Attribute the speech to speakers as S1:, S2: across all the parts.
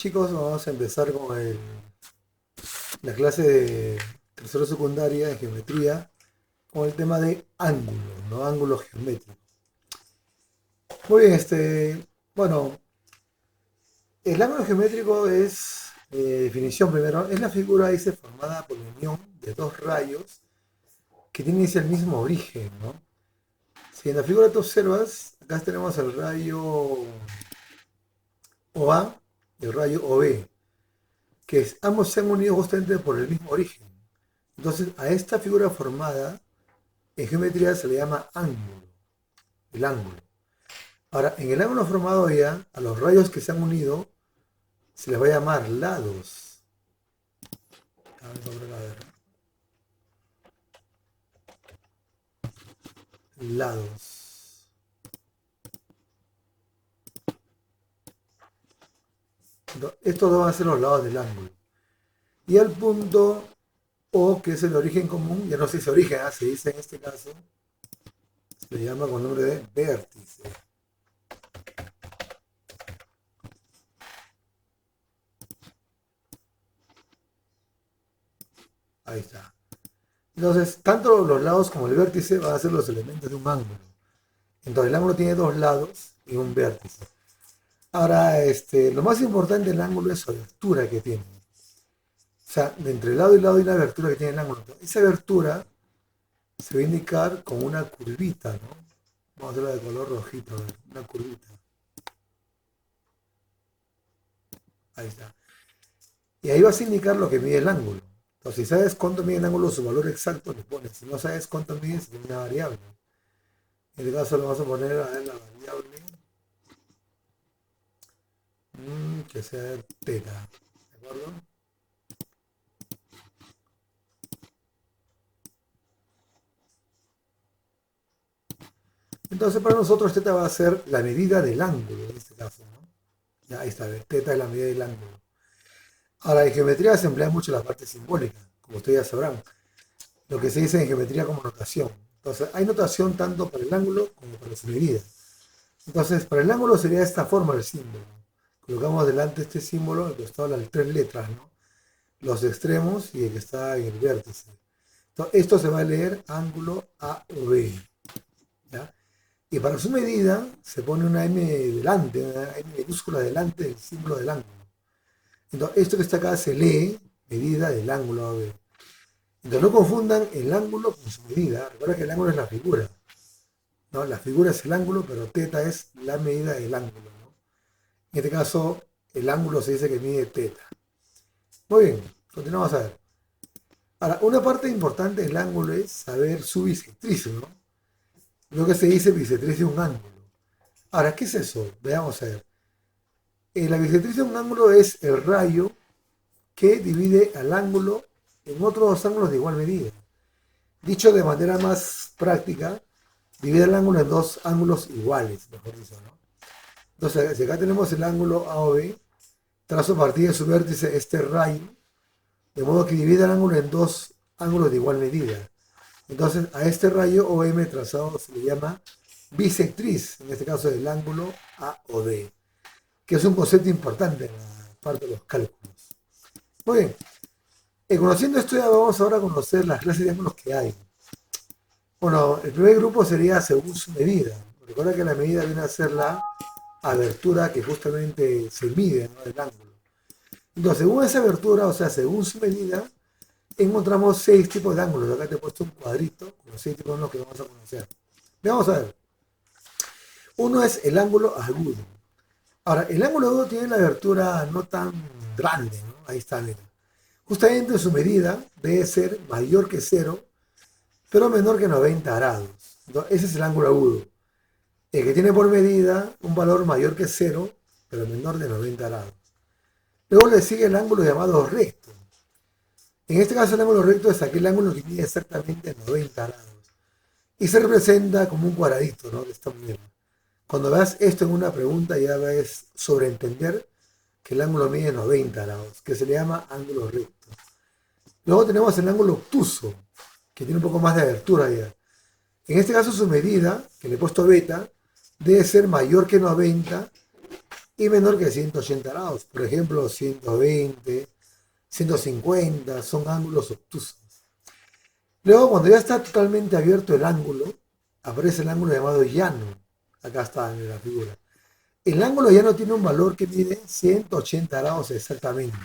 S1: Chicos, vamos a empezar con la clase de tercero secundaria de geometría con el tema de ángulos, ¿no? Ángulos geométricos. Muy bien, bueno, el ángulo geométrico es, definición primero, es la figura, dice, formada por la unión de dos rayos que tienen dice, el mismo origen, ¿no? Si en la figura tú observas, acá tenemos el rayo OA y el rayo OB, ambos se han unido justamente por el mismo origen. Entonces, a esta figura formada en geometría se le llama ángulo, el ángulo. Ahora, en el ángulo formado ya, a los rayos que se han unido, se les va a llamar lados. A ver, lados. Estos dos van a ser los lados del ángulo. Y al punto O, que es el origen común, ya no se dice origen, se dice en este caso, se le llama con nombre de vértice. Ahí está. Entonces, tanto los lados como el vértice van a ser los elementos de un ángulo. Entonces, el ángulo tiene dos lados y un vértice. Ahora, lo más importante del ángulo es su abertura que tiene. O sea, de entre lado y lado hay una abertura que tiene el ángulo. Esa abertura se va a indicar con una curvita, ¿no? Vamos a hacerla de color rojito, a ver, una curvita. Ahí está. Y ahí vas a indicar lo que mide el ángulo. Entonces, si sabes cuánto mide el ángulo, su valor exacto, le pones. Si no sabes cuánto mide, se tiene una variable. En este caso le vamos a poner a ver, la variable que sea teta. ¿De acuerdo? Entonces, para nosotros, teta va a ser la medida del ángulo, en este caso, ¿no? Ya, ahí está, teta es la medida del ángulo. Ahora, en geometría se emplea mucho la parte simbólica, como ustedes ya sabrán, lo que se dice en geometría como notación. Entonces, hay notación tanto para el ángulo como para su medida. Entonces, para el ángulo sería esta forma del símbolo. Colocamos delante este símbolo, el que está las tres letras, ¿no? Los extremos y el que está en el vértice. Entonces, esto se va a leer ángulo A o B. ¿Ya? Y para su medida se pone una M delante, una M minúscula delante del símbolo del ángulo. Entonces, esto que está acá se lee medida del ángulo AB. Entonces, no confundan el ángulo con su medida. Recuerda que el ángulo es la figura, ¿no? La figura es el ángulo, pero teta es la medida del ángulo, ¿no? En este caso, el ángulo se dice que mide teta. Muy bien, continuamos a ver. Ahora, una parte importante del ángulo es saber su bisectriz, ¿no? Lo que se dice bisectriz de un ángulo. Ahora, ¿qué es eso? Veamos a ver. La bisectriz de un ángulo es el rayo que divide al ángulo en otros dos ángulos de igual medida. Dicho de manera más práctica, divide el ángulo en dos ángulos iguales, mejor dicho, ¿no? Entonces, si acá tenemos el ángulo A o B, trazo a partir de su vértice este rayo, de modo que divide el ángulo en dos ángulos de igual medida. Entonces, a este rayo OM trazado se le llama bisectriz, en este caso del ángulo A o B, que es un concepto importante en la parte de los cálculos. Muy bien, conociendo esto ya vamos ahora a conocer las clases de ángulos que hay. Bueno, el primer grupo sería según su medida. Recuerda que la medida viene a ser la abertura que justamente se mide, ¿no? Del ángulo. Entonces, según esa abertura, o sea, según su medida, encontramos seis tipos de ángulos. Acá te he puesto un cuadrito con los seis tipos de ángulos que vamos a conocer. Vamos a ver. Uno es el ángulo agudo. Ahora, el ángulo agudo tiene la abertura no tan grande, ¿no? Ahí está, mira. Justamente su medida debe ser mayor que cero, pero menor que 90 grados. Entonces, ese es el ángulo agudo. El que tiene por medida un valor mayor que cero, pero menor de 90 grados. Luego le sigue el ángulo llamado recto. En este caso el ángulo recto es aquel ángulo que mide exactamente 90 grados. Y se representa como un cuadradito, ¿no? De esta manera. Cuando veas esto en una pregunta ya ves sobreentender que el ángulo mide 90 grados, que se le llama ángulo recto. Luego tenemos el ángulo obtuso, que tiene un poco más de abertura ya. En este caso su medida, que le he puesto beta, debe ser mayor que 90 y menor que 180 grados. Por ejemplo, 120, 150 son ángulos obtusos. Luego, cuando ya está totalmente abierto el ángulo, aparece el ángulo llamado llano. Acá está en la figura. El ángulo llano tiene un valor que mide 180 grados exactamente,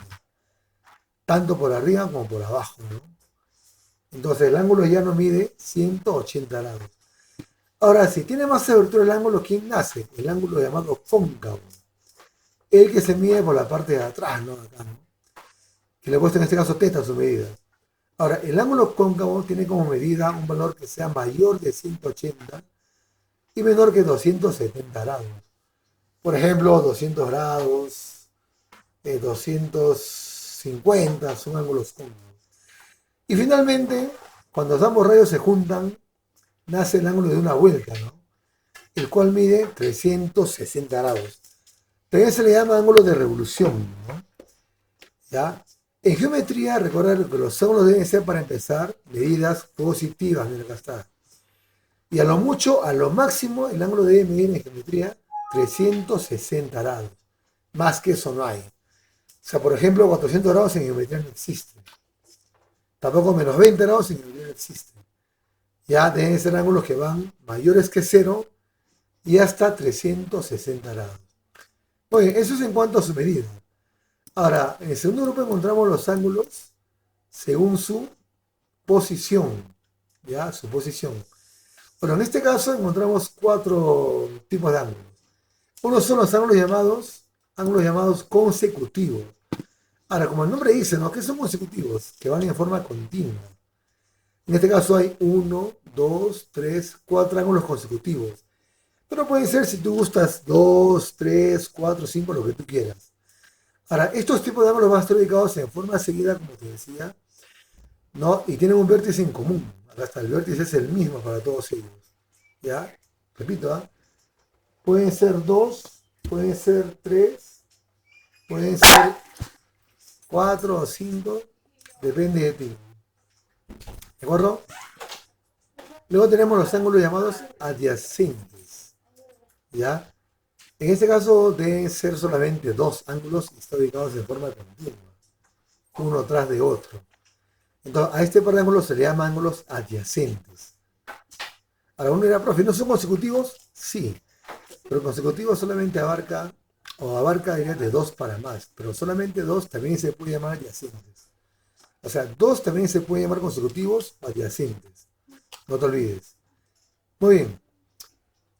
S1: tanto por arriba como por abajo, ¿no? Entonces el ángulo llano mide 180 grados. Ahora, si tiene más abertura el ángulo, ¿quién nace? El ángulo llamado cóncavo. El que se mide por la parte de atrás, ¿no? Acá, ¿no? Que le he puesto en este caso teta a su medida. Ahora, el ángulo cóncavo tiene como medida un valor que sea mayor de 180 y menor que 270 grados. Por ejemplo, 200 grados, 250 son ángulos cóncavos. Y finalmente, cuando ambos rayos se juntan, nace el ángulo de una vuelta, ¿no? El cual mide 360 grados. También se le llama ángulo de revolución, ¿no? ¿Ya? En geometría, recordar que los ángulos deben ser, para empezar, medidas positivas. Mira, acá está. Y a lo mucho, a lo máximo, el ángulo debe medir en geometría 360 grados. Más que eso no hay. O sea, por ejemplo, 400 grados en geometría no existe. Tampoco menos 20 grados en geometría no existe. Ya deben ser ángulos que van mayores que cero y hasta 360 grados. Oye, eso es en cuanto a su medida. Ahora, en el segundo grupo encontramos los ángulos según su posición. ¿Ya? Su posición. Bueno, en este caso encontramos cuatro tipos de ángulos. Uno son los ángulos llamados consecutivos. Ahora, como el nombre dice, ¿no? ¿Qué son consecutivos? Que van en forma continua. En este caso hay 1, 2, 3, 4 ángulos consecutivos. Pero pueden ser, si tú gustas, 2, 3, 4, 5, lo que tú quieras. Ahora, estos tipos de ángulos van a estar ubicados en forma seguida, como te decía, ¿no? Y tienen un vértice en común. Acá está, el vértice es el mismo para todos ellos. ¿Ya? Repito, ¿ah? Pueden ser 2, pueden ser 3, pueden ser 4 o 5, depende de ti. ¿De acuerdo? Luego tenemos los ángulos llamados adyacentes. ¿Ya? En este caso deben ser solamente dos ángulos y están ubicados de forma continua, uno tras de otro. Entonces, a este par de ángulos se le llama ángulos adyacentes. Ahora uno dirá, profe, ¿no son consecutivos? Sí, pero consecutivos solamente abarca diría, de dos para más, pero solamente dos también se puede llamar adyacentes. O sea, dos también se puede llamar consecutivos o adyacentes. No te olvides. Muy bien.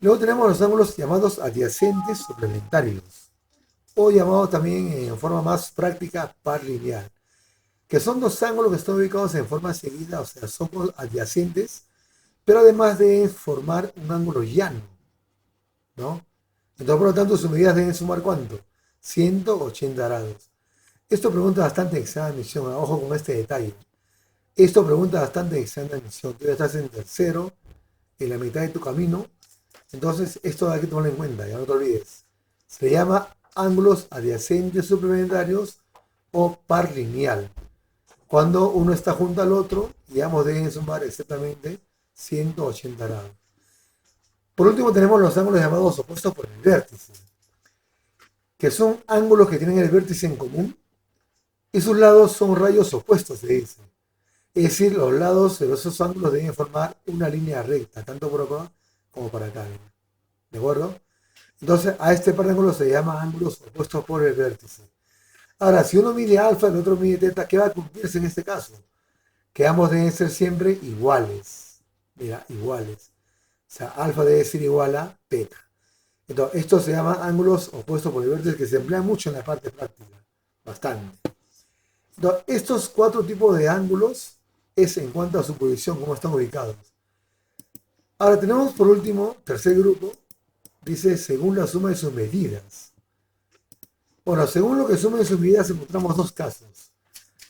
S1: Luego tenemos los ángulos llamados adyacentes suplementarios, o llamados también en forma más práctica par lineal, que son dos ángulos que están ubicados en forma seguida, o sea, son adyacentes, pero además deben formar un ángulo llano, ¿no? Entonces, por lo tanto, sus medidas deben sumar ¿cuánto? 180 grados. Esto pregunta bastante en examen de admisión, ojo con este detalle. Esto pregunta bastante en examen de admisión. Tú ya estás en tercero, en la mitad de tu camino. Entonces, esto hay que tomarlo en cuenta, ya no te olvides. Se le llama ángulos adyacentes suplementarios o par lineal. Cuando uno está junto al otro, y ambos deben sumar exactamente 180 grados. Por último, tenemos los ángulos llamados opuestos por el vértice, que son ángulos que tienen el vértice en común y sus lados son rayos opuestos, se dice. Es decir, los lados de esos ángulos deben formar una línea recta, tanto por acá como para acá. ¿De acuerdo? Entonces, a este par de ángulos se llama ángulos opuestos por el vértice. Ahora, si uno mide alfa y el otro mide teta, ¿qué va a cumplirse en este caso? Que ambos deben ser siempre iguales. Mira, iguales. O sea, alfa debe ser igual a teta. Entonces, esto se llama ángulos opuestos por el vértice, que se emplean mucho en la parte práctica. Bastante. Entonces, estos cuatro tipos de ángulos es en cuanto a su posición, cómo están ubicados. Ahora tenemos por último, tercer grupo, dice según la suma de sus medidas. Bueno, según lo que sumen sus medidas encontramos dos casos.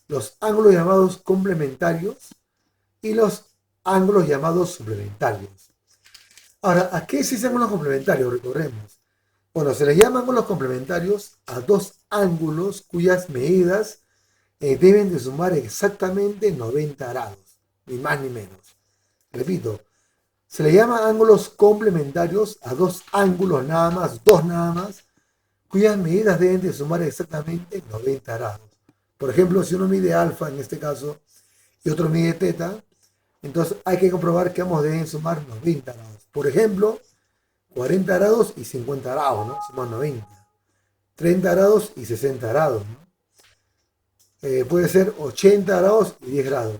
S1: Los ángulos llamados complementarios y los ángulos llamados suplementarios. Ahora, ¿a qué es ese ángulo complementario? Recordemos. Bueno, se les llama ángulos complementarios a dos ángulos cuyas medidas deben de sumar exactamente 90 grados, ni más ni menos. Repito, se le llama ángulos complementarios a dos ángulos nada más, dos nada más, cuyas medidas deben de sumar exactamente 90 grados. Por ejemplo, si uno mide alfa en este caso y otro mide teta, entonces hay que comprobar que ambos deben sumar 90 grados. Por ejemplo, 40 grados y 50 grados, ¿no? Suman 90. 30 grados y 60 grados, ¿no? Puede ser 80 grados y 10 grados,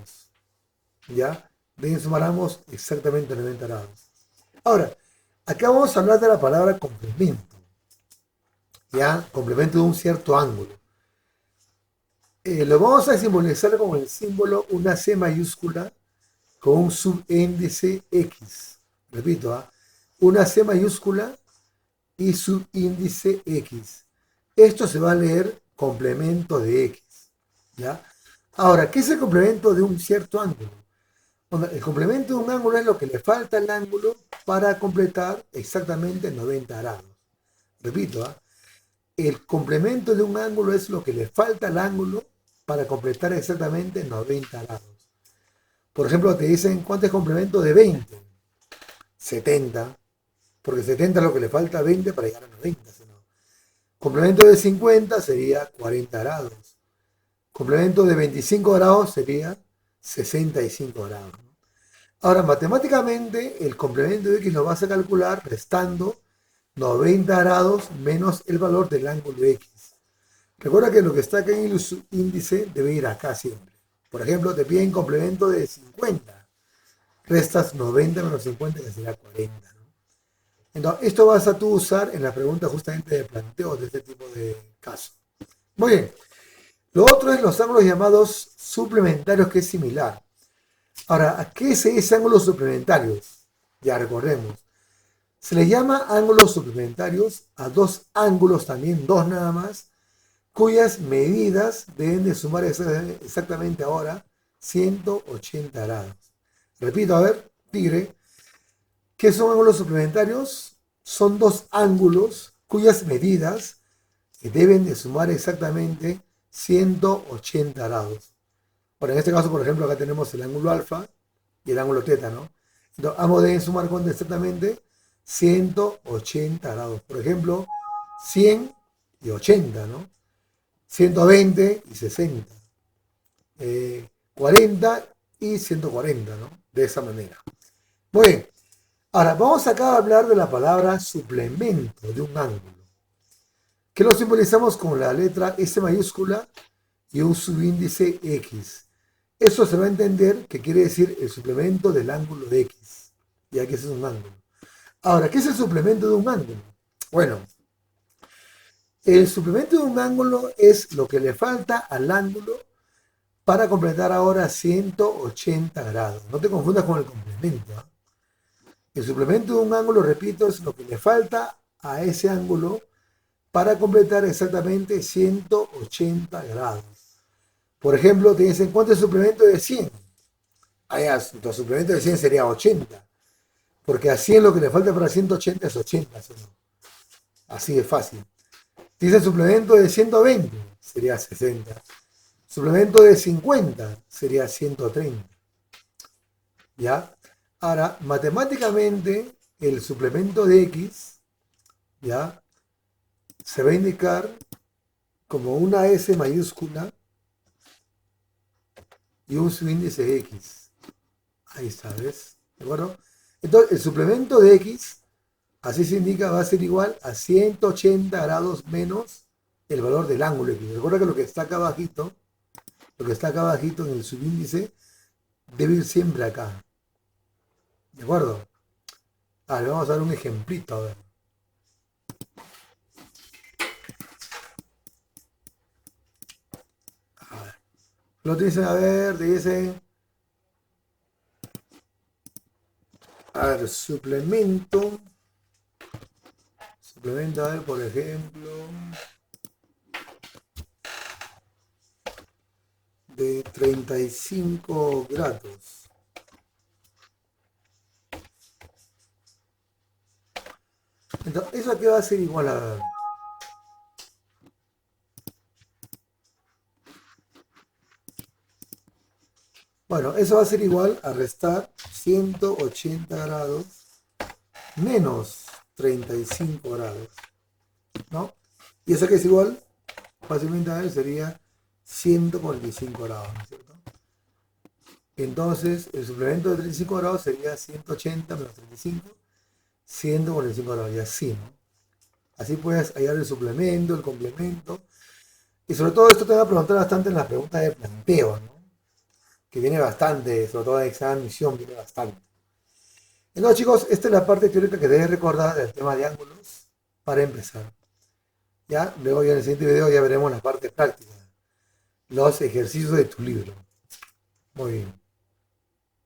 S1: ¿ya? Deben sumar ambos exactamente 90 grados. Ahora, acá vamos a hablar de la palabra complemento, ¿ya? Complemento de un cierto ángulo. Lo vamos a simbolizar con el símbolo una C mayúscula con un subíndice X. Repito, ¿ah? Una C mayúscula y subíndice X. Esto se va a leer complemento de X, ¿ya? Ahora, ¿qué es el complemento de un cierto ángulo? Bueno, el complemento de un ángulo es lo que le falta al ángulo para completar exactamente 90 grados. Repito, ¿ah? El complemento de un ángulo es lo que le falta al ángulo para completar exactamente 90 grados. Por ejemplo, te dicen, ¿cuánto es complemento de 20? 70, porque 70 es lo que le falta a 20 para llegar a 90. ¿No? Complemento de 50 sería 40 grados. Complemento de 25 grados sería 65 grados. ¿No? Ahora, matemáticamente, el complemento de X lo vas a calcular restando 90 grados menos el valor del ángulo X. Recuerda que lo que está acá en el índice debe ir acá siempre. Por ejemplo, te piden complemento de 50. Restas 90 menos 50, que sería 40. ¿No? Entonces, esto vas a tú usar en la pregunta justamente de planteo de este tipo de casos. Muy bien. Lo otro es los ángulos llamados suplementarios, que es similar. Ahora, ¿a qué se dice ángulos suplementarios? Ya recordemos. Se le llama ángulos suplementarios a dos ángulos, también dos nada más, cuyas medidas deben de sumar exactamente ahora 180 grados. Repito, a ver, tigre. ¿Qué son ángulos suplementarios? Son dos ángulos cuyas medidas deben de sumar exactamente 180 grados. Bueno, en este caso, por ejemplo, acá tenemos el ángulo alfa y el ángulo teta, ¿no? Entonces, ambos deben sumar con exactamente 180 grados. Por ejemplo, 100 y 80, ¿no? 120 y 60. 40 y 140, ¿no? De esa manera. Muy bien. Ahora, vamos acá a hablar de la palabra suplemento de un ángulo, que lo simbolizamos con la letra S mayúscula y un subíndice X. Eso se va a entender que quiere decir el suplemento del ángulo de X, ya que ese es un ángulo. Ahora, ¿qué es el suplemento de un ángulo? Bueno, el suplemento de un ángulo es lo que le falta al ángulo para completar ahora 180 grados. No te confundas con el complemento, ¿eh? El suplemento de un ángulo, repito, es lo que le falta a ese ángulo para completar exactamente 180 grados. Por ejemplo, te dicen, ¿cuánto es el suplemento de 100? Allá, tu suplemento de 100 sería 80. Porque a 100 lo que le falta para 180 es 80. ¿Sí? Así de fácil. Dice suplemento de 120, sería 60. Suplemento de 50 sería 130. ¿Ya? Ahora, matemáticamente, el suplemento de X, ¿ya? Se va a indicar como una S mayúscula y un subíndice X. Ahí está, ¿ves? ¿De acuerdo? Entonces, el suplemento de X, así se indica, va a ser igual a 180 grados menos el valor del ángulo X. Recuerda que lo que está acá abajito, en el subíndice, debe ir siempre acá. ¿De acuerdo? Le vamos a dar un ejemplito, a ver. Lo te dicen, a ver, te dicen, a ver, suplemento, a ver, por ejemplo, de 35 grados. Entonces, ¿eso aquí va a ser igual a... Bueno, eso va a ser igual a restar 180 grados menos 35 grados, ¿no? Y eso que es igual, fácilmente a ver, sería 145 grados, ¿no es cierto? Entonces, el suplemento de 35 grados sería 180 menos 35, 145 grados, y así, ¿no? Así puedes hallar el suplemento, el complemento. Y sobre todo esto te va a preguntar bastante en las preguntas de planteo, ¿no? Que viene bastante, sobre todo en examen de admisión, viene bastante. Entonces, chicos, esta es la parte teórica que debes recordar del tema de ángulos para empezar. Ya, luego ya en el siguiente video ya veremos la parte práctica, los ejercicios de tu libro. Muy bien.